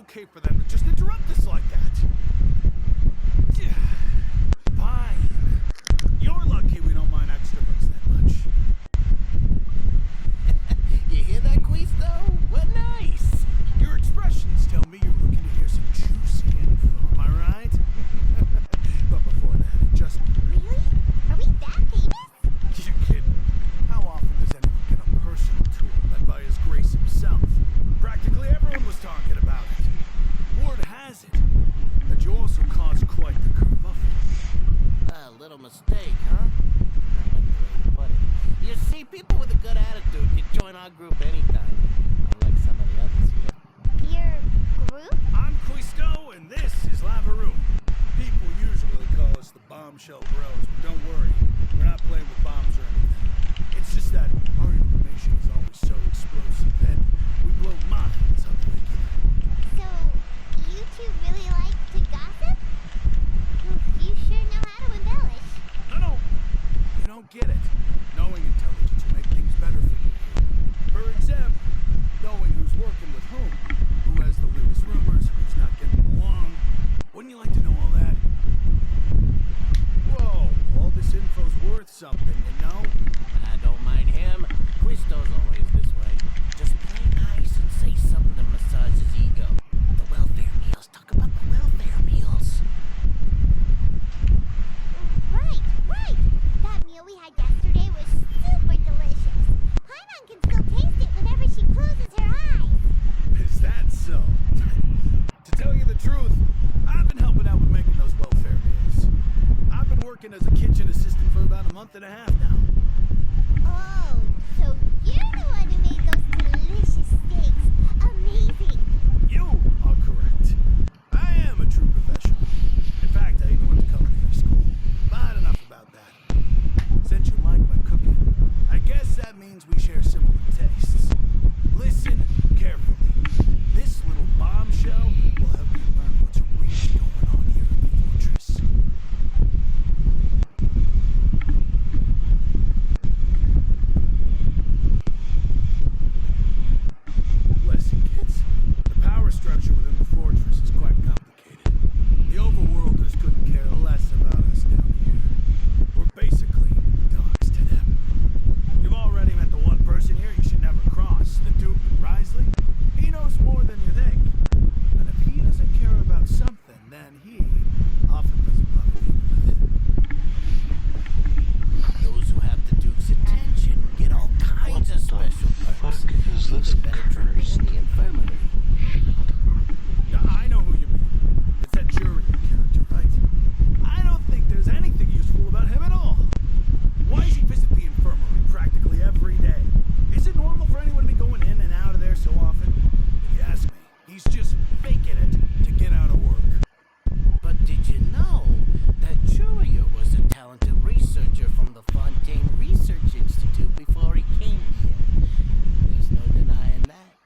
okay for them to just interrupt us like that. Fine. You're lucky we don't mind extroverts that much. You hear that, Quisto? What nice! Your expressions tell me you're looking to hear some juicy info, am I right? But before that, just... Really? Are we that famous? You kidding? How often does anyone get a personal tour led by His Grace himself? Practically everyone was talking about it. Word has it that you also caused quite the kerfuffle. A little mistake, huh? I like the way you put it. You see, people with a good attitude can join our group anytime. Unlike some of the others here. Your group? I'm Quisto, and this is Lavaroon. People usually call us the Bombshell Bros, but don't worry, we're not playing with bombs or anything. It's just that our information is always so explosive that we blow minds up like it. So, you two really like to gossip? You sure know how to embellish. No, you don't get it. Knowing intelligence will make things better for you. For example, knowing who's working with whom, who has the latest rumors, who's not getting along. Wouldn't you like to know all that? Whoa, all this info's worth something, you know? I don't mind him. Quisto's always this way. Just play nice and say something to massage his ego. The welfare meals. Talk about the welfare meals. Right. That meal we had yesterday was super delicious. Paimon can still taste it whenever she closes her eyes. Is that so? To tell you the truth, I've been helping out with making those welfare meals. I've been working as a kitchen assistant for about a month and a half now. Oh, so you're the one who made those delicious steaks. Amazing. You are correct. I am a true professional. In fact, I even went to culinary school. But enough about that. Since you like my cooking, I guess that means we share similar tastes. Listen carefully. This little bombshell will help you learn what's really going on here in the fortress. Listen, kids. The power structure within the fortress is quite complicated. The overworlders couldn't care less about us down here. We're basically dogs to them. You've already met the one person here you should never cross, the Duke Risley. He knows more than you think. And if he doesn't care about something, then he often doesn't bother you with it. Those who have the Duke's attention get all kinds of special perks. Fuck is this Better treatment cursed? in the infirmary. Yeah, I know who you mean. It's that jury character, right? I don't think there's anything useful about him at all. Why does he visit the infirmary practically every day? Is it normal for anyone to be going in and out of there so often? If you ask me, he's just faking it to get out of work. But did you know that Churia was a talented researcher from the Fontaine Research Institute before he came here? There's no denying that.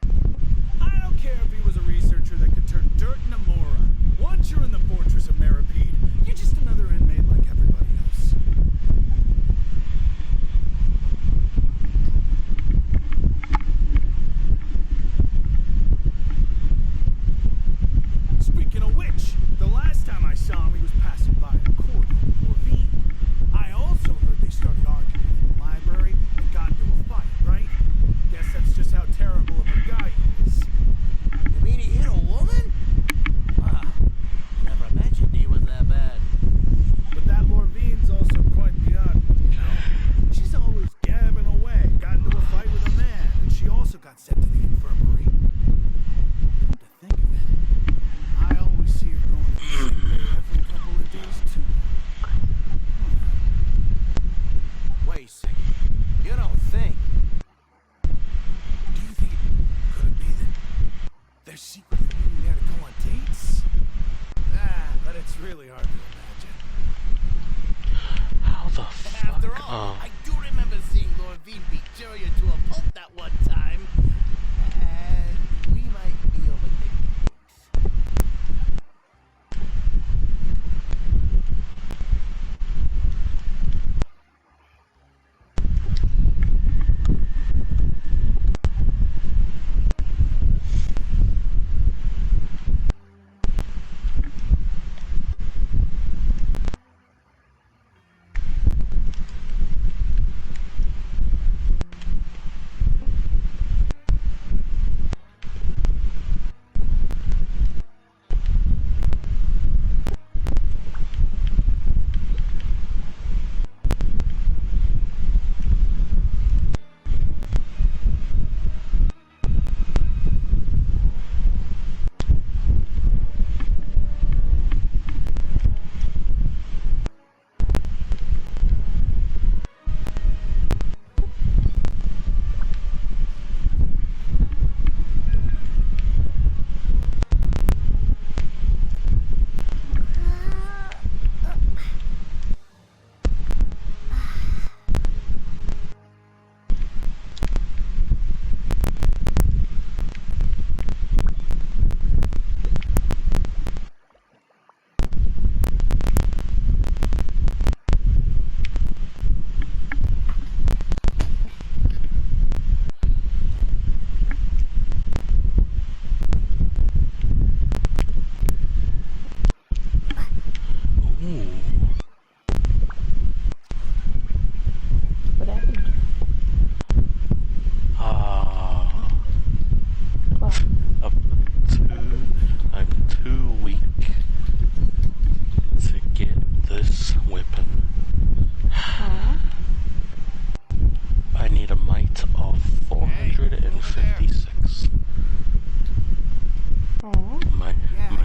I don't care if he was a researcher that could turn dirt into Mora. Once you're in the fortress of Maripede, you're just another inmate like everybody else. Speaking of which, the last time I saw him, he was passing by the corridor with Orvine. I also heard they started arguing in the library and got into a fight, right? Guess that's just how terrible of a guy he is. You mean he hit a woman? Wow. Never imagined he was that bad. But that Orvine's also quite the odd one, you know? She's always gabbing away, got into a fight with a man, and she also got sent to the infirmary. Come to think of it, I always see her going to the sick bay every couple of days, too. Wait a second. You don't think? Do you think it could be that they're secretly meeting there to go on dates? But it's really hard to imagine. How the fuck? After all, I do remember seeing Lord Veen beat Churia to a pulp that one time. And we might be overthinking things. too weak to get this weapon. I need a might of 456. My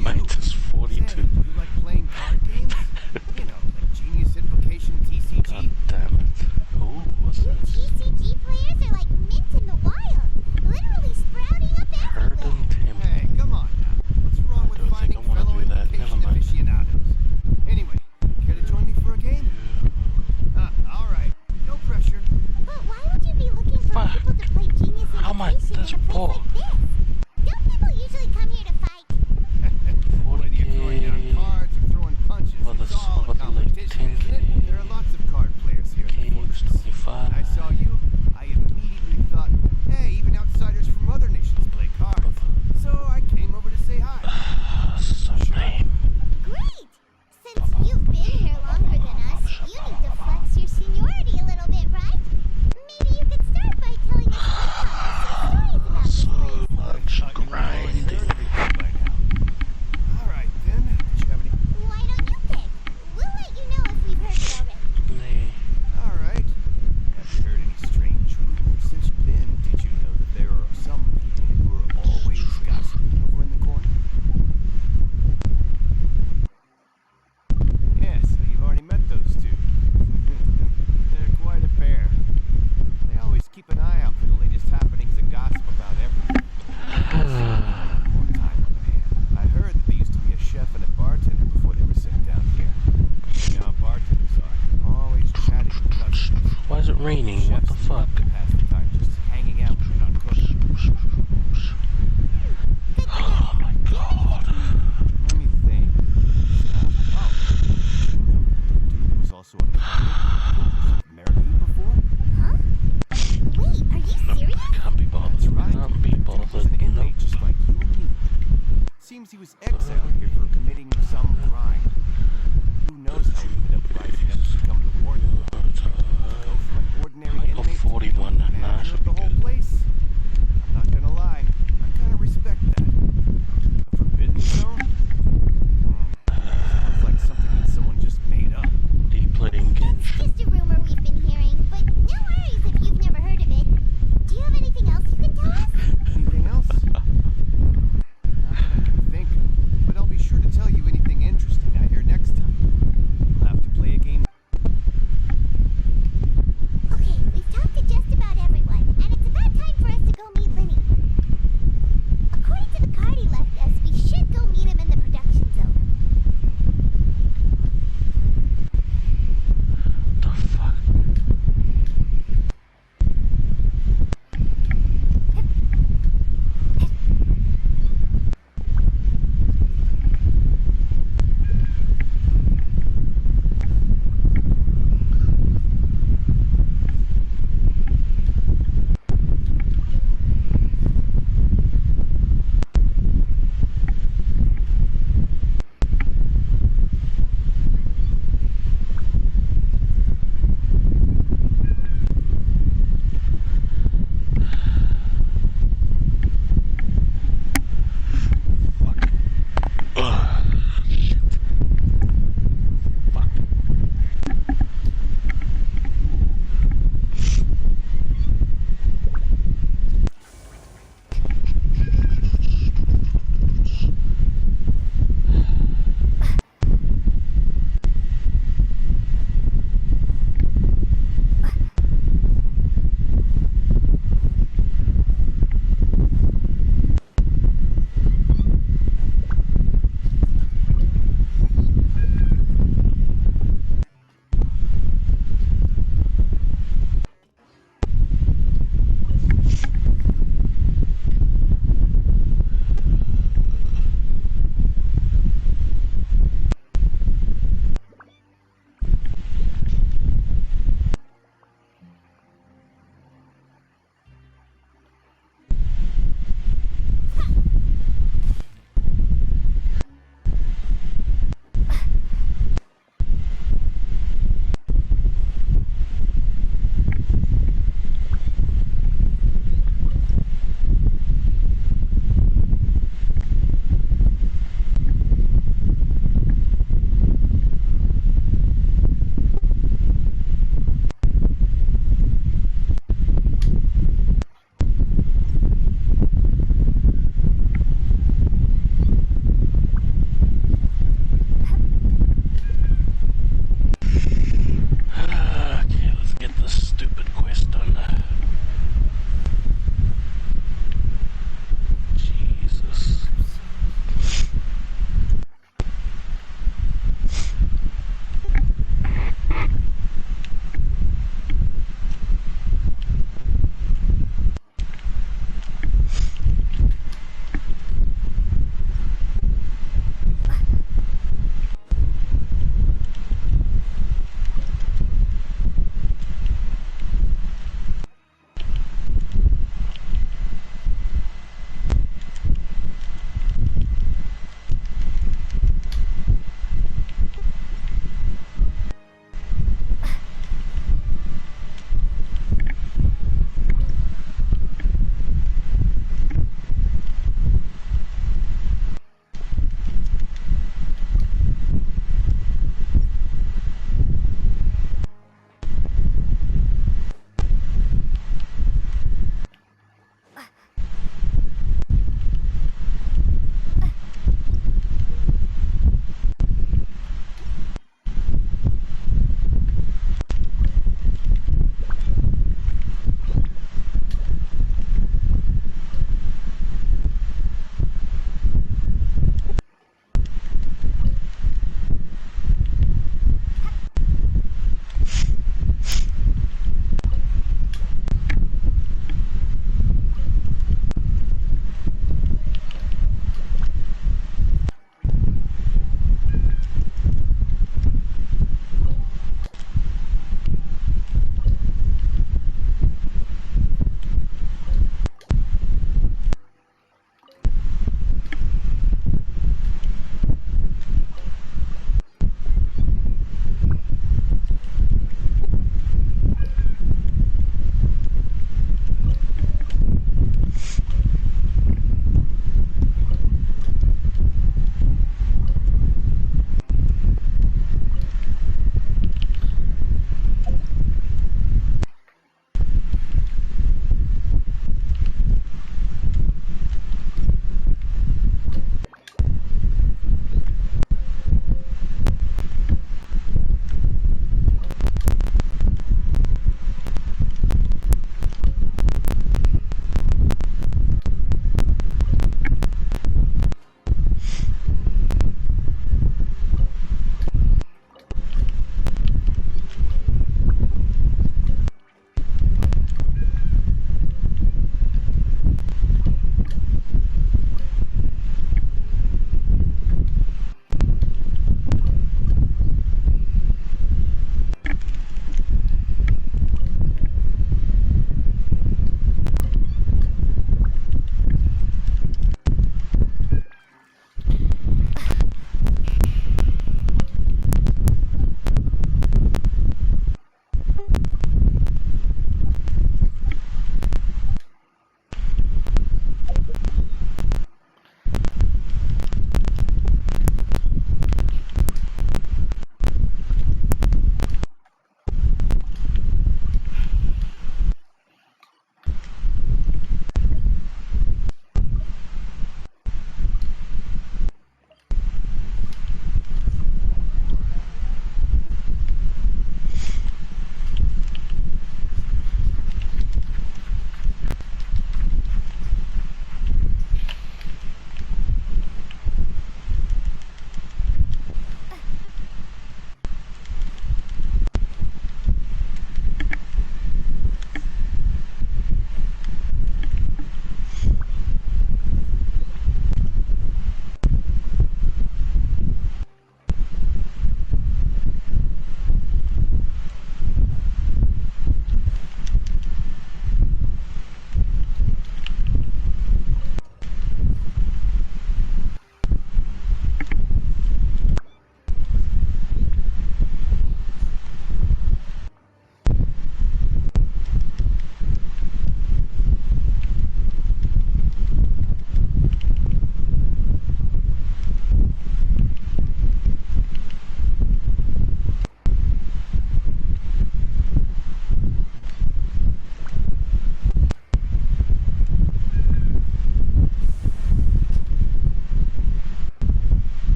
might is 42. You like playing card games? You know, like Genius Invocation TCG. God damn it. Oh, what's You this? TCG players are like mint in the wild. Literally sprouting up Herd everywhere. and Tim. Hey, come on now. What's wrong with don't think finding I wanna fellow do that. Never invocation mind. aficionados? Anyway, care to join me for a game? All right. No pressure. But why would you be looking for Fuck. people to play Genius How much Invocation does in a place pull? like this? Don't people usually come here to fight? Whether you're throwing down cards or throwing punches, Well, it's this- all a what the, like, competition, isn't it? 10K? There are lots of card players here in the Caves, fortress. 25. When I saw you, I immediately thought, hey, even outsiders from other nations play cards. So I came over to say hi. So lame. Great! Since you've been here longer than us, you need to flex your seniority a little bit, right? Maybe you could start by telling us some stories about this place. Much grinding. All right, then. Did you have any? Why don't you pick? We'll let you know if we've heard it already. Nay. All right. Have you heard any strange rumors since you've been? Did you know that there are some people who are always gossiping over in the corner? Yes, so you've already met those two. They're quite a pair. They always keep an eye out for the latest happenings and gossip about everything. More time on their hand. I heard that they used to be a chef and a bartender before they were sent down here. You know how bartenders are. Always chatting with customers. Why is it raining? What the Chefs fuck? love to pass the time just hanging out and not cooking. Oh my god. Let me think. Dude was also a American before? Huh? Wait, are you serious? Can't be bothered. That's right. Can't be He was bothered. an inmate just like you and me. Seems he was exiled here for committing some crime. Who knows how he ended up rising up to become the warden? Go from an ordinary Might go inmate to 41. become Nah, manager should of be the whole good. place. I'm not gonna lie, I kind of respect that. A forbidden zone? Sounds like something that someone just made up. Deep playing It's Genshin. just a rumor we've been hearing, but no worries if you've never heard of it. Do you have anything else you can tell us? Anything else? Not that I can think of. But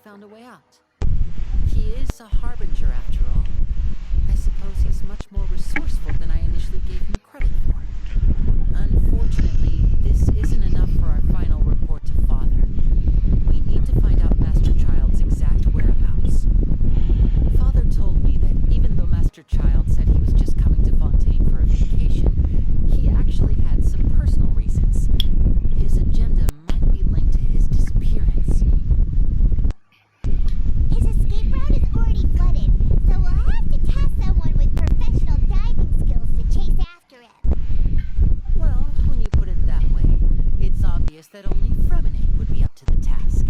found a way out. He is a harbinger after all. I suppose he's much more resourceful than I initially gave him credit for. Unfortunately, this isn't enough for our final report to Father. We need to find out Master Child's exact whereabouts. Father told me that even though Master Child said he was just coming to Fontaine for a vacation, he actually had some personal reasons. His agenda might be linked to his disappearance. His escape route is already flooded, so we'll have to task someone with professional diving skills to chase after him. Well, when you put it that way, it's obvious that only Fremine would be up to the task.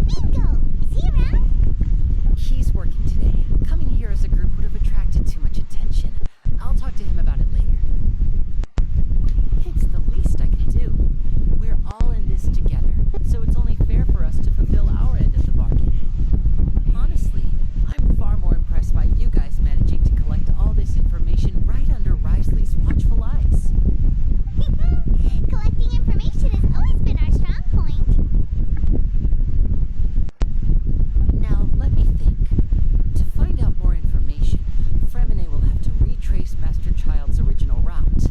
Bingo! Is he around? He's working today. Coming here as a group would have attracted too much attention. I'll talk to him about it later. It's the least I can do. We're all in this together, so it's only fair for us to fulfill our end of the bargain. Honestly, I'm far more impressed by you guys managing to collect all this information right under Risley's watchful eyes. Collecting information has always been our strong point. Now, let me think. To find out more information, Fremine will have to retrace Master Child's original route.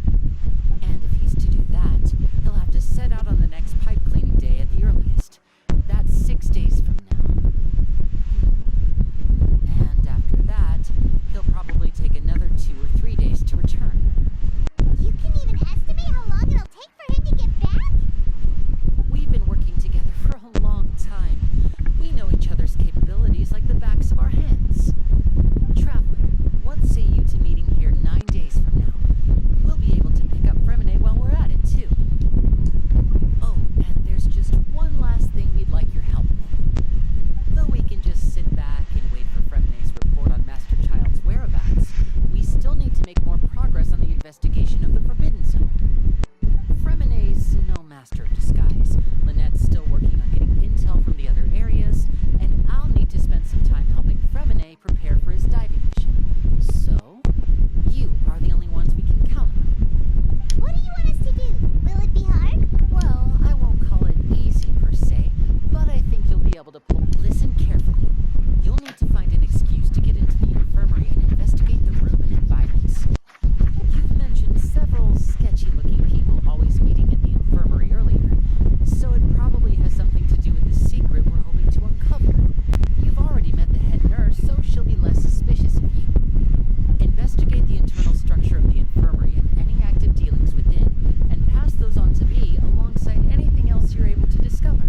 And if he's to do that, he'll have to set out on the next pipe cleaning day at the earliest. That's 6 days from now. And after that, he'll probably take another 2 or 3 days to return. You can even estimate how long it'll take for him to get back? We've been working together for a long time. We know each other's capabilities like the backs of our hands. Traveler, what say you to meeting here 9 days from now? We'll be able to pick up Fremine while we're at it, too. Oh, and there's just one last thing we'd like your help with. Though we can just sit back and wait for Fremine's report on Master Child's whereabouts, we still need to make more progress on the investigation of the Forbidden Zone. Fremine's no master of disguise. Lynette's still working on getting intel from the other areas, and I'll need to spend some time helping Fremine prepare for his diving mission. So, you are the only ones we can count on. What do you want us to do? Will it be hard? Well, I won't call it easy per se, but I think you'll be able to listen carefully. You'll need to find an excuse to get into the infirmary and investigate the room and environs. You've mentioned several sketchy-looking people always meeting at the infirmary earlier, so it probably has something to do with the secret we're hoping to uncover. You've already met the head nurse, so she'll be less suspicious of you. Investigate the internal structure of the infirmary and any active dealings within, and pass those on to me alongside anything else you're able to discover.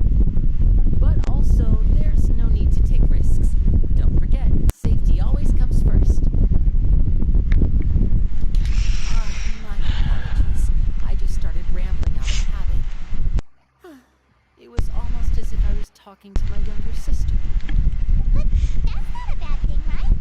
But also, there's no need to take risks. Don't forget, safety always comes first. My apologies. I just started rambling out of habit. It was almost as if I was talking to my younger sister. But that's not a bad thing, right?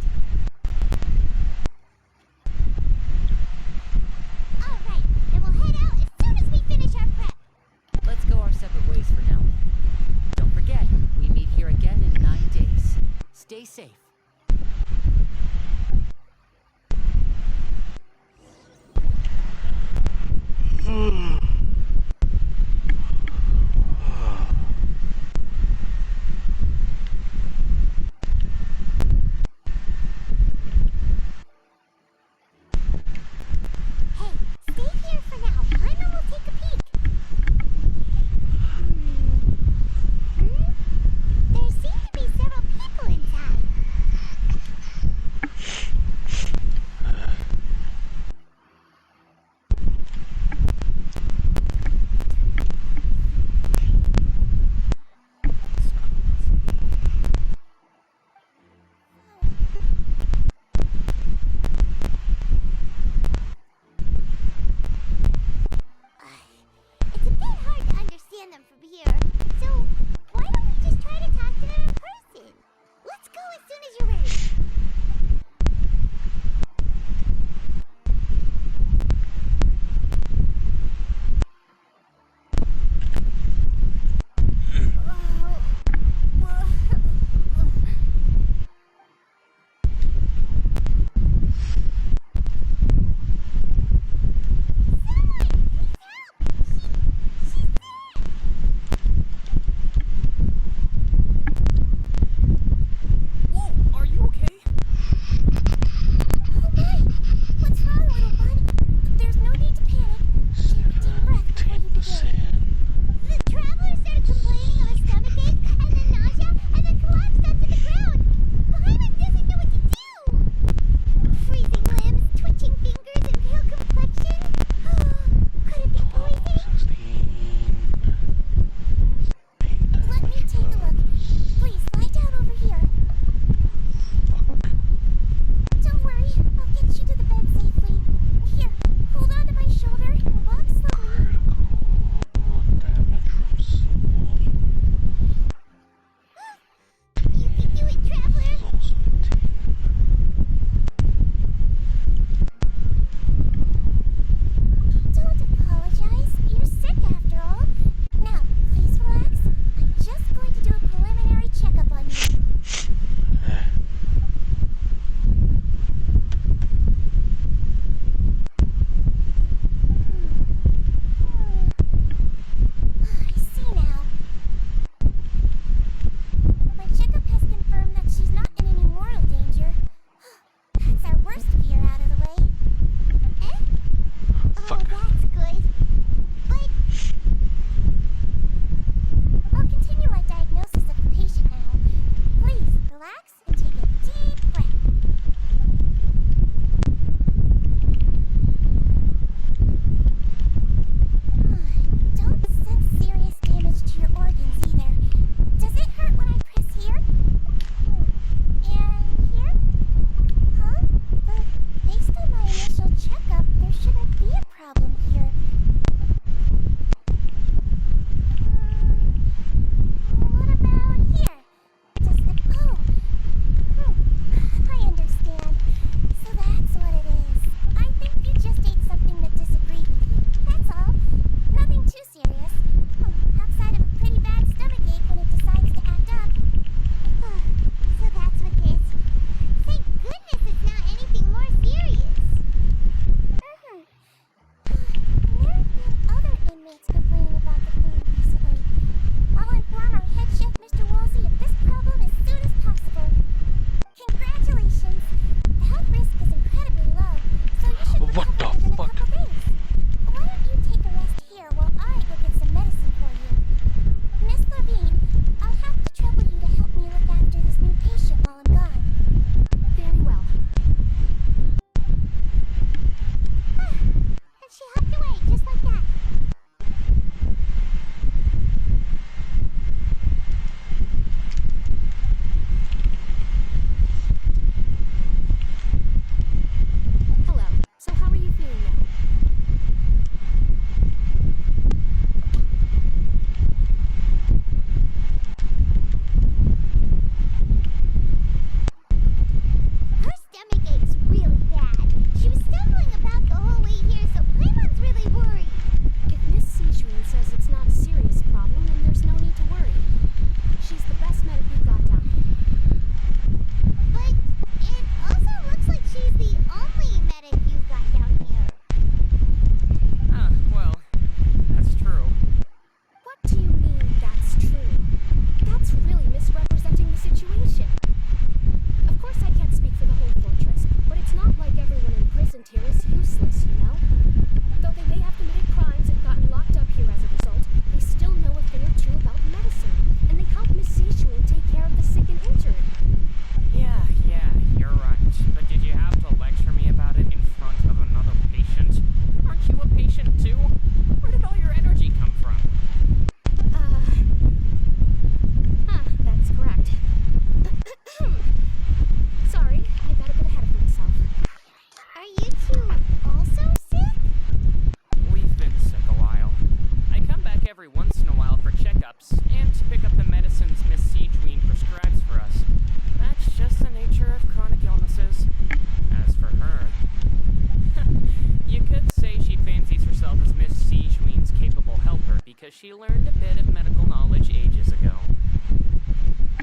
she learned a bit of medical knowledge ages ago.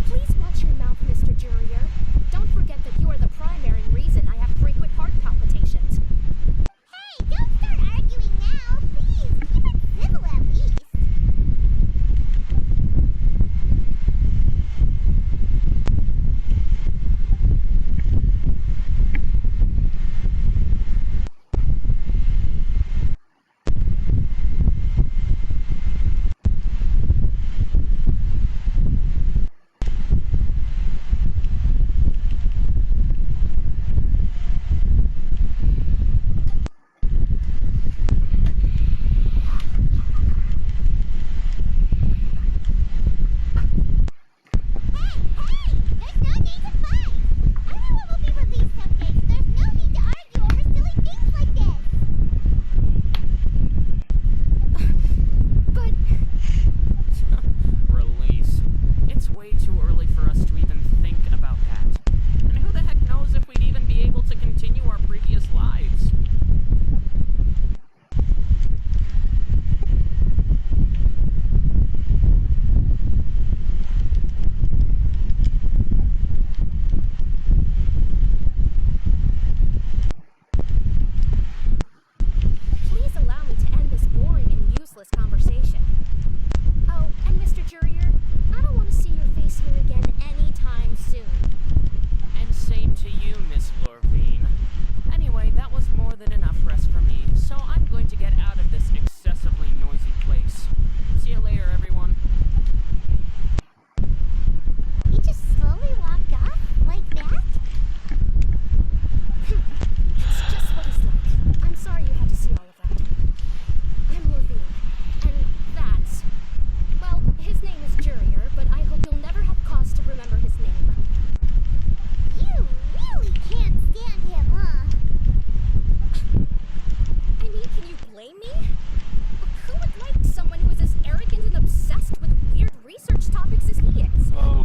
Please watch your mouth, Mr. Jurier. Don't forget that you are the primary reason I have frequent heart palpitations. Hey, don't start arguing now. Please, keep it civil at least.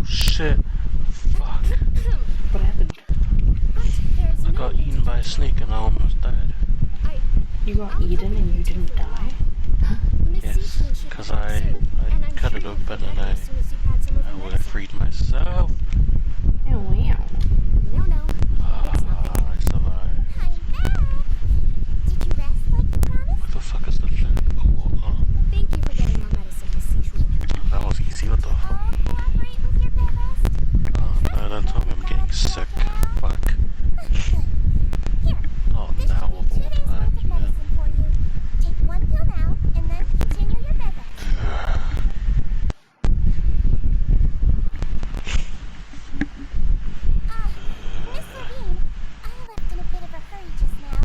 Shit. Fuck. What happened? I got eaten by a snake and I almost died. You got eaten and you didn't die? Yes, because I cut it open and I freed myself. Oh, wow. I survived. I'm back. Did you rest like you promised? What the fuck is the thing? Thank you for getting our medicine, Miss Seashore. That was easy, what the fuck? I'll cooperate with your bed rest. Oh no, don't tell me I'm getting sick. Fuck. Here, Oh, this now should be 2 days worth of medicine for you. Take 1 pill now, and then continue your bed rest. Miss Levine, I left in a bit of a hurry just now.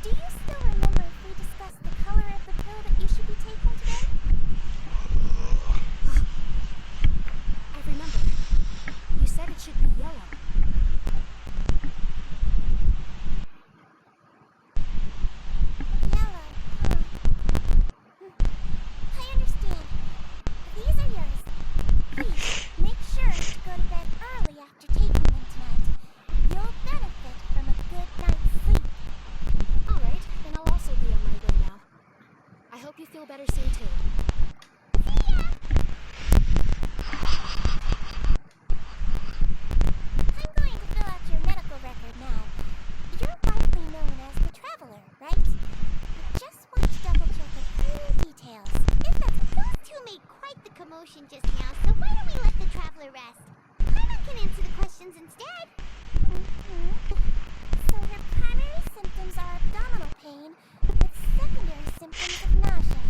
Do you still remember if we discussed the color of the pill that you should be taking today? I remember. You said it should be yellow. Yellow, huh? I understand. These are yours. Please, make sure to go to bed early after taking them tonight. You'll benefit from a good night's sleep. Alright, then I'll also be on my way now. I hope you feel better soon too. See ya! I'm going to fill out your medical record now. You're widely known as the Traveler, right? I just want to double check a few details. If that's those two made quite the commotion just now, so why don't we let the Traveler rest? Paimon can answer the questions instead. So her primary symptoms are abdominal pain with secondary symptoms of nausea.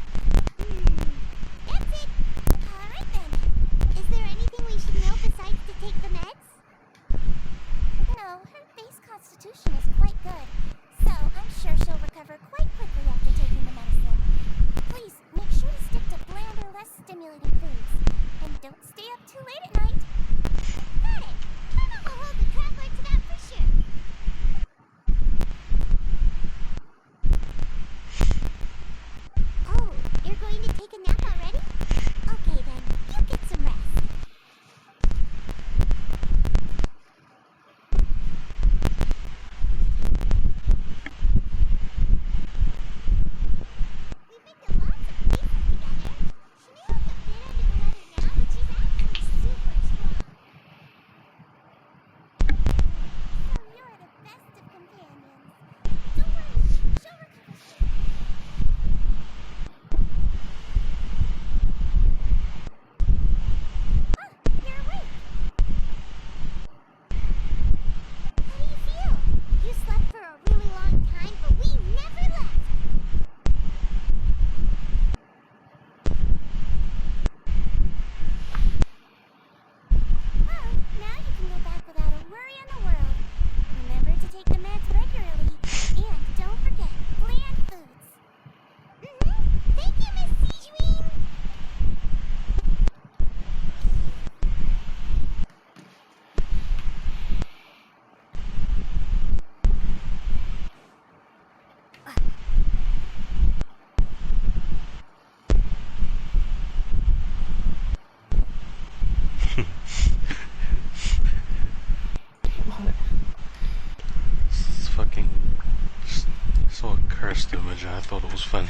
cursed image and I thought it was funny.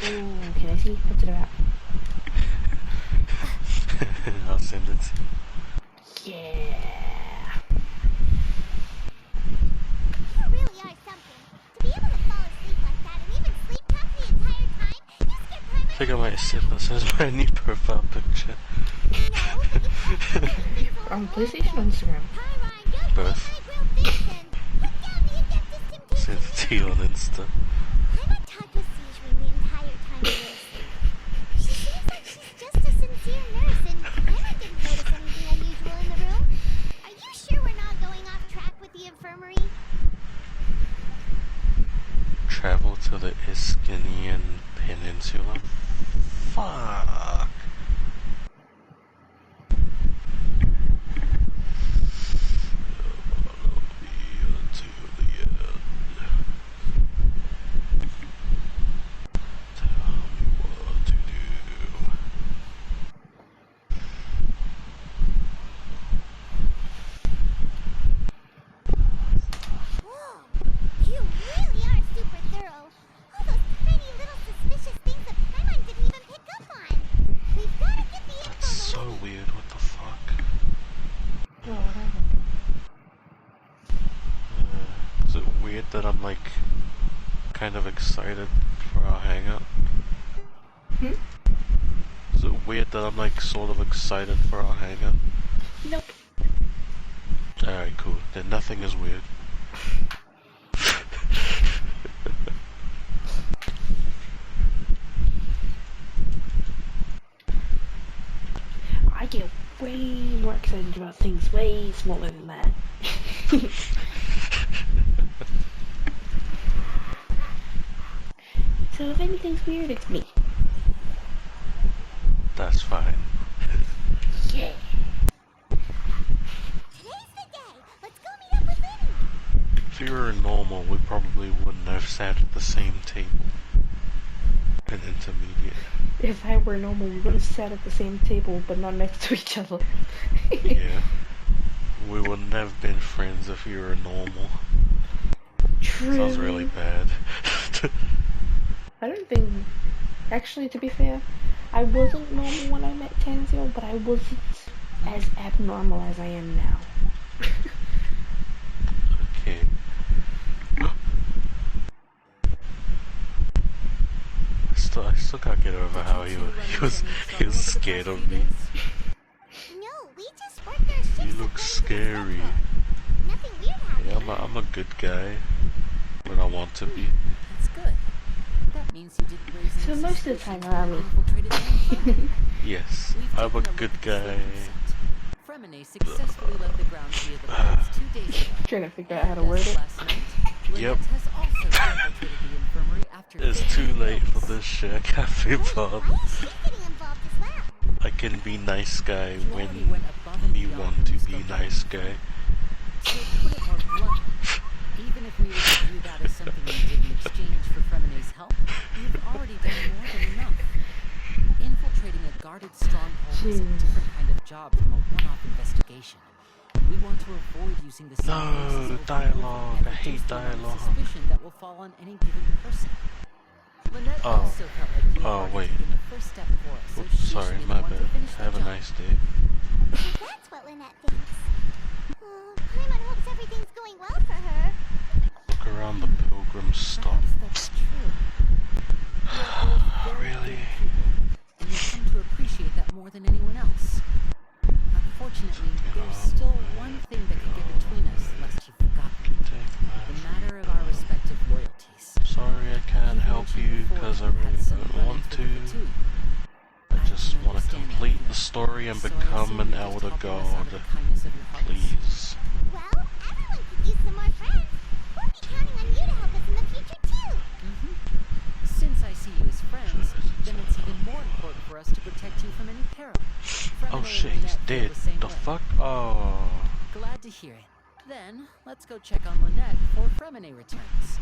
Ooh, can I see? What's it about? I'll send it to you. Yeah. You really are something. To be able to fall asleep like that and even sleep tough the entire time, you skip time. I think I might set this as my new profile picture. On PlayStation or Instagram? Both. Send it to you on Insta. Paimon talked with Sijuin the entire time we were asleep. She seems like she's just a sincere nurse, and Paimon didn't notice anything unusual in the room. Are you sure we're not going off track with the infirmary? Travel to the Iskanian Peninsula? Fuck. Whoa! You really are super thorough. All those tiny little suspicious things that Paimon didn't even pick up on. We've got to get the info That's to so Lily. weird, what the fuck? Oh, what happened? Is it weird that I'm like kind of excited for our hangout? Hmm? Is it weird that I'm like sort of excited for our hangout? Nope. Alright, cool. Then nothing is weird. I get way more excited about things way smaller than that. So if anything's weird, it's me. That's fine. Yeah. Today's the day. Let's go meet up with Lily. If you were normal, we probably wouldn't have sat at the same table. An intermediate. If I were normal, we would have sat at the same table, but not next to each other. Yeah. We wouldn't have been friends if you were normal. True. Sounds really bad. I don't think... Actually, to be fair, I wasn't normal when I met Tanzio, but I wasn't as abnormal as I am now. Okay. I still can't get over how he was scared of me. No, we just worked our shifts. You look scary. Nothing weird happened. Yeah, I'm a good guy when I want to be. That's good. That means you didn't raise any So most of the time around me. infiltrated the infirmary. Yes, We've I'm a taken good look at guy. the 4%. Fremine successfully left the ground via the birds 2 days ago. Trying to figure out how to word it. Last night, Yep. Lynette has also infiltrated the infirmary after It's 15 too late for months. this shit. I can't be bothered. Why is she getting involved as well? I can be nice guy You already when went above and you beyond want when to you be spoke nice about guy. So put it more bluntly, even if we were to view that as something you did in exchange for Fremine's help, you've already done more than enough. Infiltrating a guarded stronghold is a different kind of job from a one-off investigation. We want to avoid using the same No, forces over and dialogue. over I and hate reduce the amount of dialogue. suspicion that will fall on any given person. Lynette Oh. also felt like you had Oh, already wait. taken the first step for us, so Oops, she sorry, should be the my one to bad. finish the Have a job. nice day. So that's what Lynette thinks. Oh, Paimon hopes everything's going well for her. Look around the pilgrim stop. Perhaps that's true. You are both very Really? good people, and you've come to appreciate that more than anyone else. Unfortunately, there's still one thing that can get between us, lest you've forgotten. The matter of our respective loyalties. Sorry, I can't You've help mentioned you before because I you've had really some don't want run-ins with to. the two. I I just can want to understand that complete feeling. the story and So I become assume an you're just elder helping us out of the god. kindness of your hearts. Please. Well, everyone could use some more friends. We'll be counting on you to help us in the future, too. Since I see you as friends, then it's even more important for us to protect you from any peril. Oh Fremine shit, and he's Lynette feel dead. the same The way. fuck? Oh. Glad to hear it. Then, let's go check on Lynette before Fremine returns.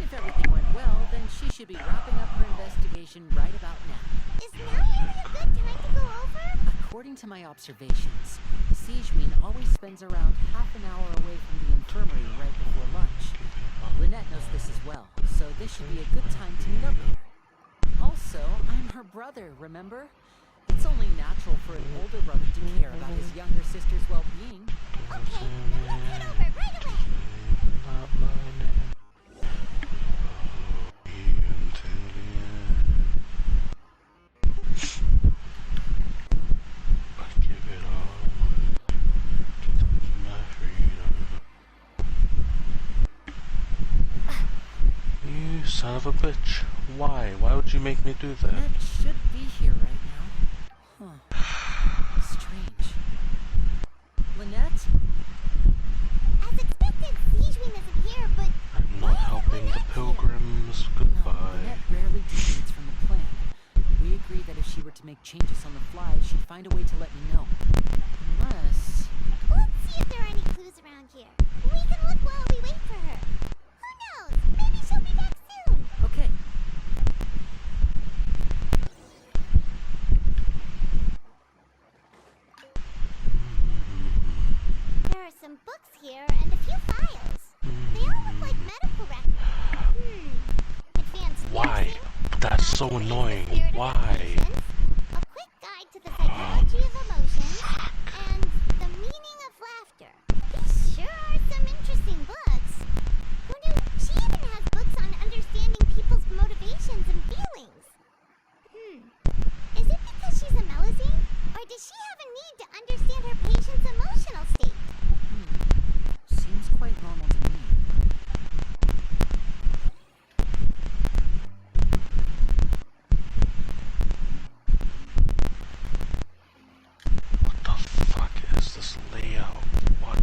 If everything went well, then she should be wrapping up her investigation right about now. Is now even a good time to go over? According to my observations, Sijuin always spends around half an hour away from the infirmary right before lunch. Lynette knows this as well, this should be a good time to meet up with her. Also, I'm her brother, remember? It's only natural for an older brother to care about his younger sister's well-being. Okay, then let's head over right away. You son of a bitch. Why? Why would you make me do that? Lynette should be here right now. Huh. Strange. Lynette? As expected, Sijuin isn't here, but I'm not helping the pilgrims. No, Goodbye. Lynette rarely deviates from the plan. We agreed that if she were to make changes on the fly, she'd find a way to let me know. Unless... let's see if there are any clues around here. We can look while we wait for her. Who knows? Maybe she'll be back soon. Okay. There are some books here and a few files. They all look like medical records. Advanced Why? nursing, That's so Doctor in the annoying. Spirit of Why? Emotions, a quick guide to the psychology of emotions, and the meaning of laughter. These sure are some interesting books. Who knew? She even has books on understanding people's motivations and feelings. Is it because she's a Melusine? Or does she have a need to understand her patient's emotional state? Seems quite normal to me. What the fuck is this layout? What?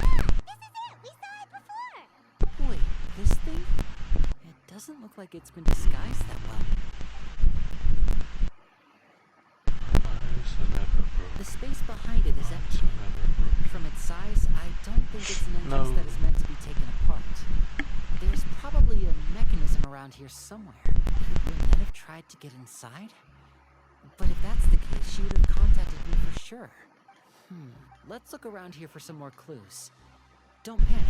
Ah, this is it! We saw it before! Wait, this thing? It doesn't look like it's been disguised that well. Eyes are never broke. The space behind it is Eyes empty. are never broke. From its size, I don't think it's an entrance No. that is meant to be taken apart. There's probably a mechanism around here somewhere. Could Lynette have tried to get inside? But if that's the case, she would have contacted me for sure. Let's look around here for some more clues. Don't panic.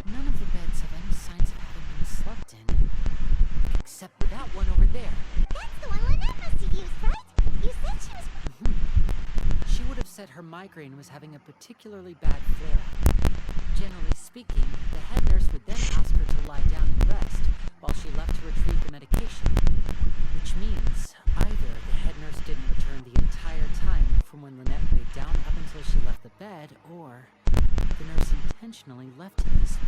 None of the beds have any signs of having been slept in. Except that one over there. That's the one Lynette must have used, right? You said she was... She would have said her migraine was having a particularly bad flare-up. Generally speaking, the head nurse would then ask her to lie down and rest while she left to retrieve the medication. Which means either the head nurse didn't return the entire time from when Lynette laid down up until she left the bed, or the nurse intentionally left it this way.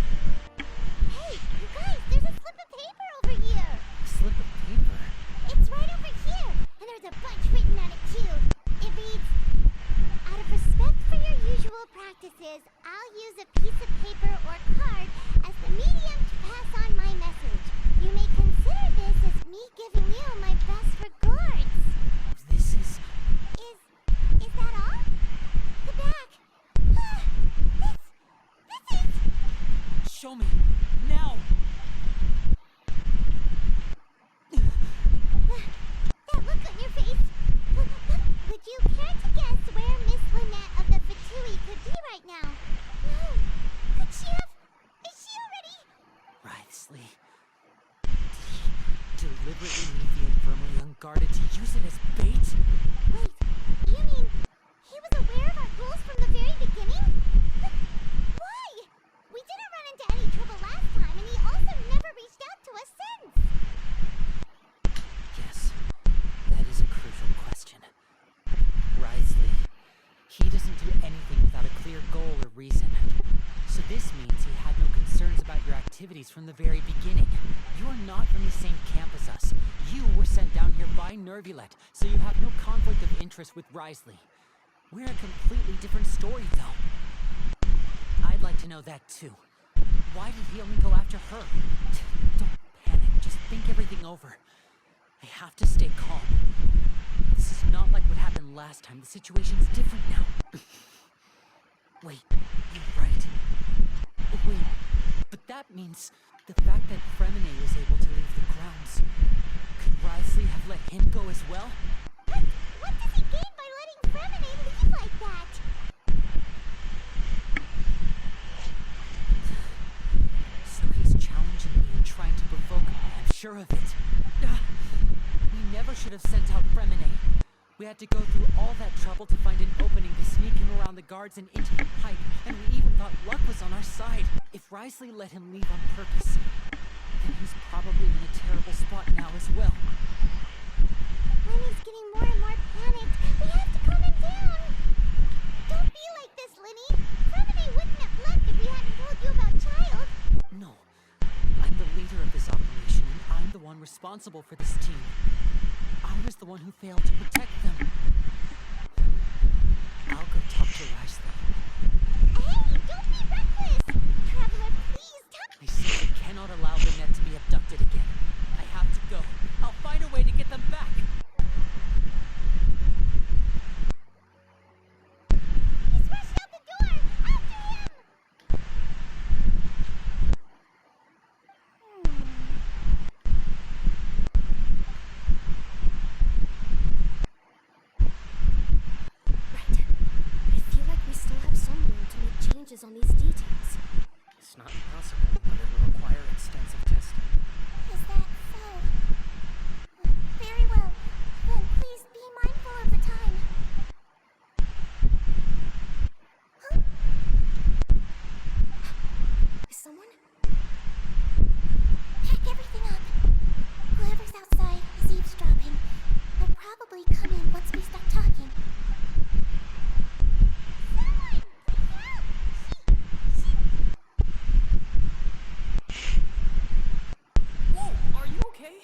Hey, you guys, there's a slip of paper over here! A slip of paper. It's right over here! And there's a bunch written on it, too. It reads, out of respect for your usual practices, I'll use a piece of paper or card as the medium to pass on my message. You may consider this as me giving you my best regards. This is... Is that all? The back. This is... Show me! Now! That look on your face. Would you care to guess where Miss Lynette of the Fatui could be right now? No. Could she have... Is she already... Writhsley. Did he deliberately leave the infirmary unguarded to use it as bait? Wait, you mean he was aware of our goals from the very beginning? But why? We didn't run into any trouble last time, and he also never reached out to us since. Yes, that is a crucial question. Writhsley. He doesn't do anything without a clear goal or reason. So this means he had no concerns about your activities from the very beginning. You are not from the same camp as us. You were sent down here by Nervulet, so you have no conflict of interest with Writhsley. We're a completely different story, though. I'd like to know that, too. Why did he only go after her? Don't panic. Just think everything over. I have to stay calm. This This is not like what happened last time. The situation's different now. Wait, you're right. Wait, but that means the fact that Fremine was able to leave the grounds. Could Wriothesley have let him go as well? What does he gain by letting Fremine leave like that? So he's challenging me and trying to provoke me, I'm sure of it. We never should have sent out Fremine. We had to go through all that trouble to find an opening to sneak him around the guards and into the pipe, and we even thought luck was on our side. If Wriothesley let him leave on purpose, then he's probably in a terrible spot now as well. Lenny's getting more and more panicked. We have to calm him down. Don't be like this, Lenny. Fremine wouldn't have left if we hadn't told you about Child. No. I'm the leader of this operation, and I'm the one responsible for this team. I was the one who failed to protect them. I'll go talk to Wriothesley. Hey, don't be reckless! Traveler, please tell I simply cannot allow Lynette to be abducted again. I have to go. I'll find a way to get them back. He's rushed out the door! After him! Right. I feel like we still have some room to make changes on these details. It's not impossible, but it will require extensive testing. Is that so? Very well. Then please be mindful of the time. Huh? Is someone? Pack everything up. Whoever's outside is eavesdropping. They'll probably come in once we stop talking. Someone! Help! Whoa, are you okay?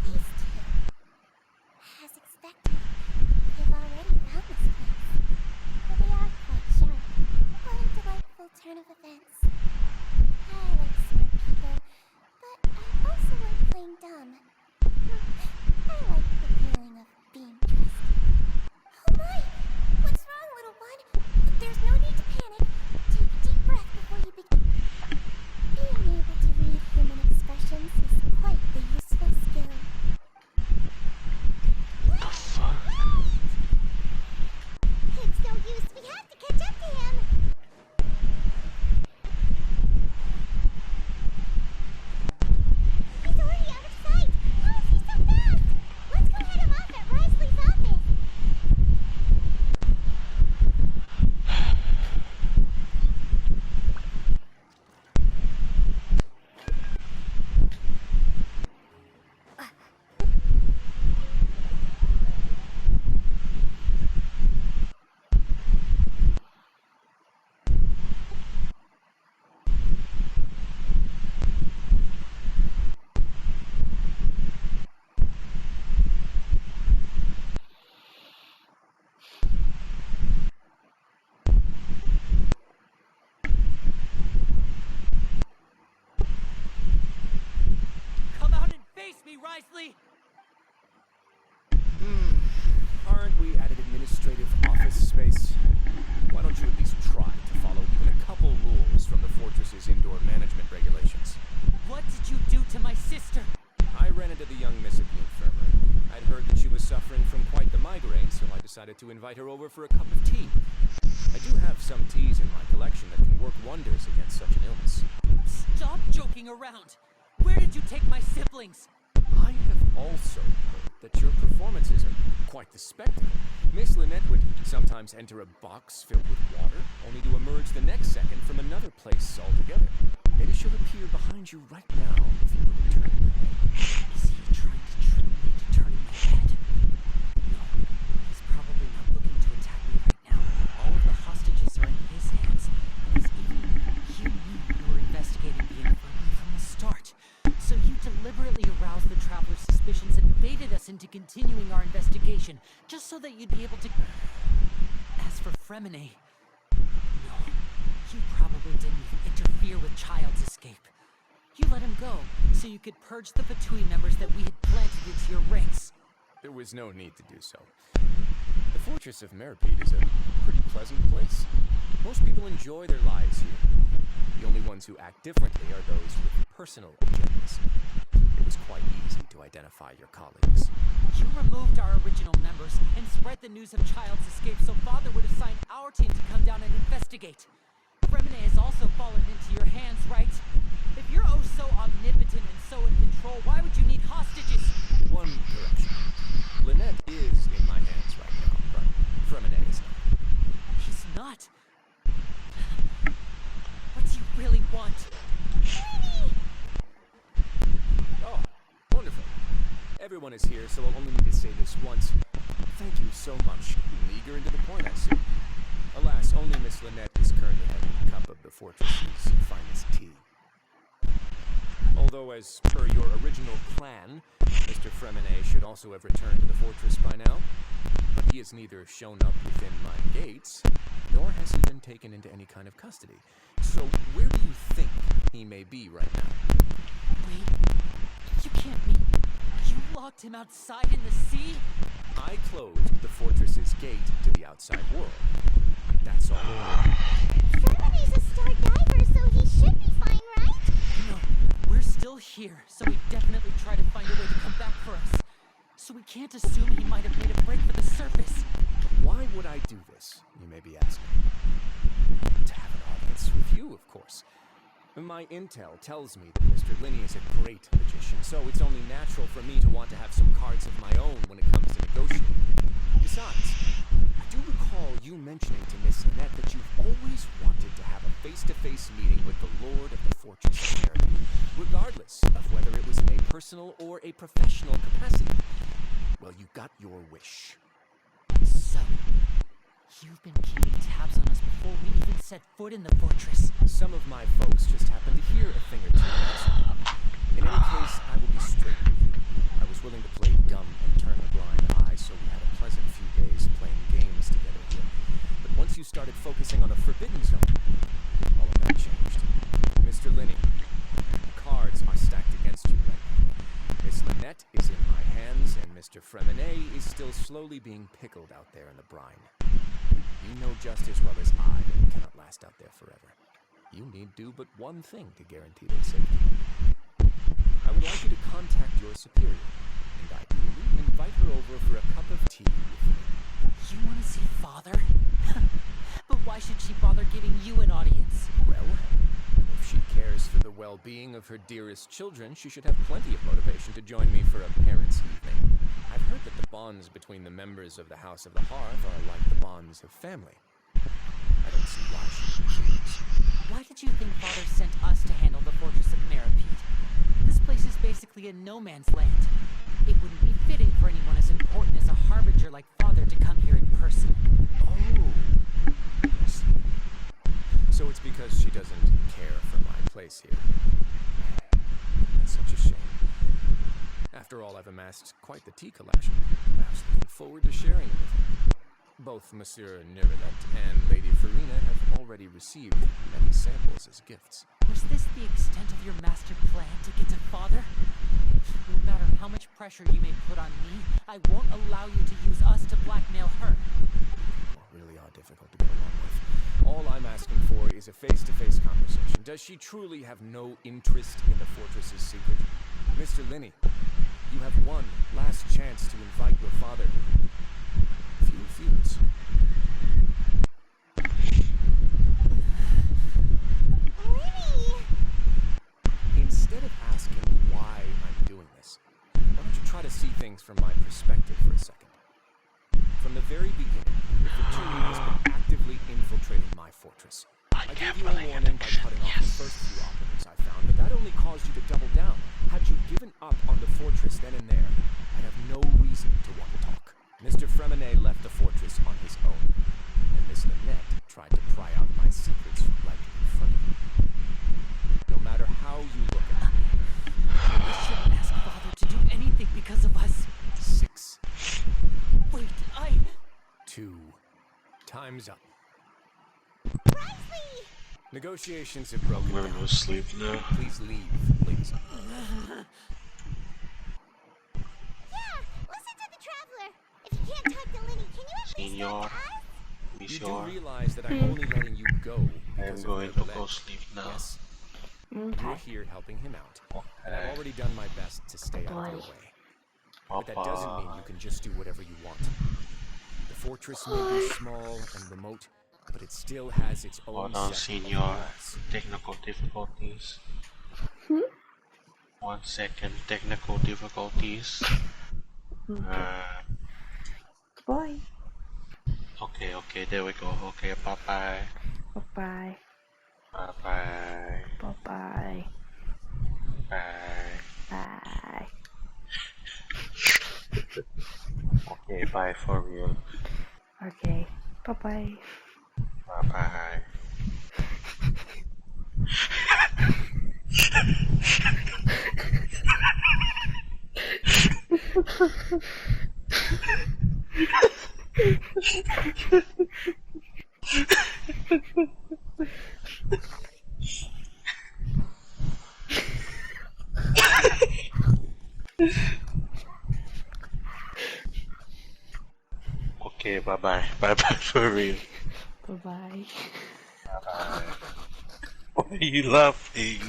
These two. As expected, they've already found this place. But they are quite sharp. What a delightful turn of events. I like smart people, but I also like playing dumb. I like the feeling of being trusted. Oh my! What's wrong, little one? There's no need to panic. Take a deep breath before you begin. Being able to read human expressions is quite the useful skill. The fuck? It's no use. We have to catch up to him. He's already out of sight. How is he so fast? Let's go head him off at Wriothesley's office. Come out and face me, Wriothesley! Aren't we at an administrative office space? Why don't you at least try to follow even a couple rules from the fortress's indoor management regulations? What did you do to my sister? I ran into the young miss at the infirmary. I'd heard that she was suffering from quite the migraine, so I decided to invite her over for a cup of tea. I do have some teas in my collection that can work wonders against such an illness. Stop joking around! Where did you take my siblings? I have also heard that your performances are quite the spectacle. Miss Lynette would sometimes enter a box filled with water, only to emerge the next second from another place altogether. Maybe she'll appear behind you right now if you would turn your head. Is he trying to trick me into turning my head? No, he's probably not looking to attack me right now. All of the hostages are in his hands, and you knew you were investigating the infirmary from the start. So you deliberately aroused the traveler's suspicions and baited us into continuing our investigation, just so that you'd be able to... As for Fremine... No, you probably didn't even interfere with Child's escape. You let him go, so you could purge the Fatui members that we had planted into your ranks. there was no need to do so. The Fortress of Meripede is a pretty pleasant place. Most people enjoy their lives here. The only ones who act differently are those with personal agendas. It was quite easy to identify your colleagues. You removed our original members and spread the news of Child's escape so Father would assign our team to come down and investigate. Fremine has also fallen into your hands, right? If you're oh so omnipotent and so in control, why would you need hostages? One correction. Lynette is in my hands right now, but Fremine is not. He's not. What do you really want? Oh, wonderful. Everyone is here, so I'll only need to say this once. Thank you so much. Eager and to the point, I see. Alas, only Miss Lynette is currently having a cup of the Fortress's finest tea. Although, as per your original plan, Mr. Fremine should also have returned to the fortress by now. But he has neither shown up within my gates, nor has he been taken into any kind of custody. So, where do you think he may be right now? Wait, you can't mean you locked him outside in the sea? I closed the fortress's gate to the outside world. That's all. Fermine's a star diver, so he should be fine, right? No, we're still here, so he definitely tried to find a way to come back for us. So we can't assume he might have made a break for the surface. Why would I do this, you may be asking? To have an audience with you, of course. My intel tells me that Mr. Linney is a great magician, so it's only natural for me to want to have some cards of my own when it comes to negotiating. Besides, I do recall you mentioning to Miss Lynette that you've always wanted to have a face-to-face meeting with the Lord of the Fortress of Meripede, regardless of whether it was in a personal or a professional capacity. Well, you got your wish. So, you've been keeping tabs on us before we even set foot in the fortress. Some of my folks just happened to hear a thing or two. In any case, I will be straight with you. I was willing to play dumb and turn a blind eye, so we had a pleasant few days playing games together here. But once you started focusing on the Forbidden Zone, all of that changed. Mr. Linney, the cards are stacked against you right now. Miss Lynette is in my hands, and Mr. Fremine is still slowly being pickled out there in the brine. You know just as well as I that it cannot last out there forever. You need do but one thing to guarantee their safety. I would like you to contact your superior, and ideally invite her over for a cup of tea with me. You want to see Father? But why should she bother giving you an audience? Well, if she cares for the well-being of her dearest children, she should have plenty of motivation to join me for a parents' evening. I've heard that the bonds between the members of the House of the Hearth are like the bonds of family. I don't see why she would choose. Why did you think Father sent us to handle the Fortress of Meripede? This place is basically a no-man's land. It wouldn't be fitting for anyone as important as a harbinger like Father to come here in person. Oh, yes. So it's because she doesn't care for my place here. That's such a shame. After all, I've amassed quite the tea collection. I was looking forward to sharing it with you. Both Monsieur Nerelet and Lady Farina have already received many samples as gifts. Was this the extent of your master plan to get to Father? No matter how much pressure you may put on me, I won't allow you to use us to blackmail her. Well, really are difficult to get along with. All I'm asking for is a face-to-face conversation. Does she truly have no interest in the fortress's secret? Mr. Linney, you have one last chance to invite your father here. If you refuse... Instead of asking why I'm doing this, why don't you try to see things from my perspective for a second? From the very beginning, the Fortune has been actively infiltrating my fortress. I gave you a warning by cutting off the first few operatives I found, but that only caused you to double down. Had you given up on the fortress then and there, I'd have no reason to want to talk. Mr. Fremine left the fortress on his own, and Miss Lynette tried to pry out my secrets right in front of me. No matter how you look at it, We shouldn't ask Father to do anything because of us. 6, Wait, 2, time's up. Bradley! Negotiations have broken I'm gonna down. go sleep now. Please leave, ladies. Yeah, listen to the can't talk to Lenny, can you at least Senior, talk to us? You do Monsieur, realize that I'm only letting you go I am because of going your to leg. go sleep now. Yes, you're Okay. here helping him out. And I've Okay. already done my best to stay out of your Boy. way. But that doesn't mean Bye-bye. you can just do whatever you want. The fortress may be small and remote, but it still has its own Hold on, set of Senior. laws. Technical difficulties. Hmm? 1 second, technical difficulties. Okay. Bye. Okay, there we go. Okay, bye-bye. Bye-bye. Bye-bye. Bye-bye. Bye. Bye. Okay, bye for real. Okay. Bye-bye. Bye-bye. Okay, bye-bye. Bye-bye for real. Bye-bye. Bye-bye. Why are you laughing?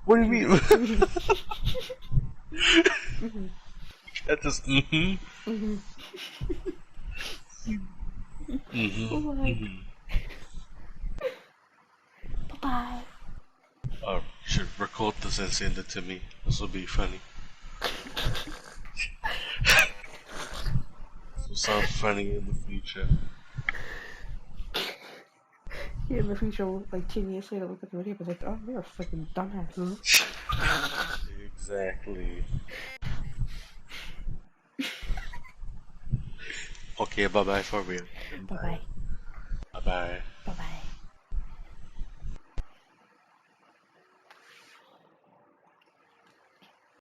What do you mean? That just Bye-bye. Bye-bye. Oh, you should record this and send it to me. This will be funny. This will sound funny in the future. Yeah, in the future, like 10 years later, look at the video, but like, oh, they're fucking dumbasses. Exactly. Okay, bye-bye for real. Bye-bye. Bye-bye.